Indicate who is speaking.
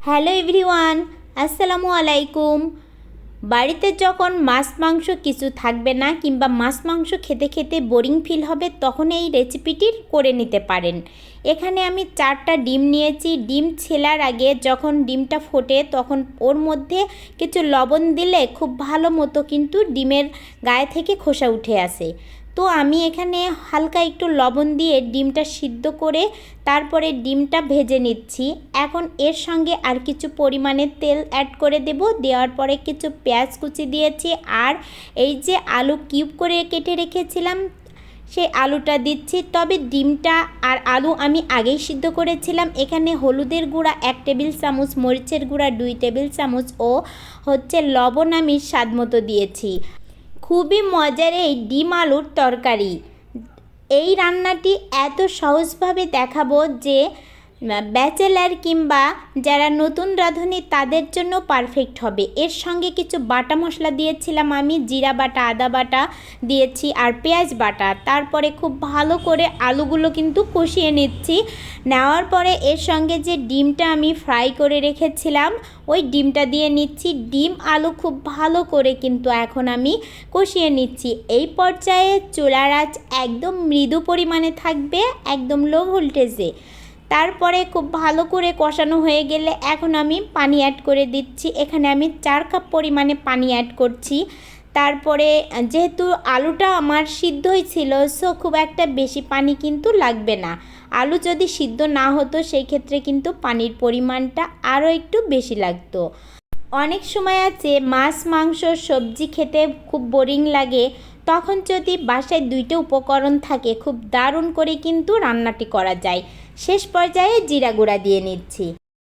Speaker 1: Hello everyone, আসসালামু আলাইকুম। বাড়িতে যখন মাছ মাংস কিছু থাকবে না কিংবা মাছ মাংস খেতে খেতে বোরিং ফিল হবে, তখন এই রেসিপিটি করে নিতে পারেন। এখানে আমি 4টা ডিম নিয়েছি। ডিম ছেলার আগে যখন ডিমটা ফোটে তখন ওর মধ্যে কিছু লবণ দিলে খুব ভালো মতো কিন্তু ডিমের গায়ে থেকে খোসা উঠে আসে। তো আমি এখানে হালকা একটু লবণ দিয়ে ডিমটা সিদ্ধ করে তারপরে ডিমটা ভেজে নিচ্ছি। এখন এর সঙ্গে আর কিছু পরিমাণে তেল অ্যাড করে দেব। দেওয়ার পরে কিছু পেঁয়াজ কুচি দিয়েছি, আর এই যে আলু কিউব করে কেটে রেখেছিলাম সেই আলুটা দিচ্ছি। তবে ডিমটা আর আলু আমি আগেই সিদ্ধ করেছিলাম। এখানে হলুদের গুঁড়া 1 টেবিল চামচ, মরিচের গুঁড়া 2 টেবিল চামচ ও লবণ আমি স্বাদ মতো দিয়েছি। খুবই মজার এই ডিম আলুর তরকারি। এই রান্নাটি এত সহজভাবে দেখাবো যে ব্যাচেলার কিংবা যারা নতুন রাঁধুনি তাদের জন্য পারফেক্ট হবে। এর সঙ্গে কিছু বাটা মশলা দিয়েছিলাম আমি, জিরা বাটা, আদা বাটা দিয়েছি আর পেঁয়াজ বাটা। তারপরে খুব ভালো করে আলুগুলো কিন্তু কষিয়ে নিচ্ছি। নেওয়ার পরে এর সঙ্গে যে ডিমটা আমি ফ্রাই করে রেখেছিলাম ওই ডিমটা দিয়ে নিচ্ছি। ডিম আলু খুব ভালো করে কিন্তু এখন আমি কষিয়ে নিচ্ছি। এই পর্যায়ে চুলার আঁচ একদম মৃদু পরিমাণে থাকবে, একদম লো ভোল্টেজে। তারপরে খুব ভালো করে কষানো হয়ে গেলে এখন আমি পানি অ্যাড করে দিচ্ছি। এখানে আমি 4 কাপ পরিমাণে পানি অ্যাড করছি। তারপরে যেহেতু আলুটা আমার সিদ্ধই ছিল, সো খুব একটা বেশি পানি কিন্তু লাগবে না। আলু যদি সিদ্ধ না হতো সেই ক্ষেত্রে কিন্তু পানির পরিমাণটা আরও একটু বেশি লাগতো। অনেক সময় আছে মাছ মাংস সবজি খেতে খুব বোরিং লাগে, তখন যদি বাসায় 2টা উপকরণ থাকে খুব দারুণ করে কিন্তু রান্নাটি করা যায়। শেষ পর্যায়ে জিরা গুঁড়া দিয়ে নিচ্ছি।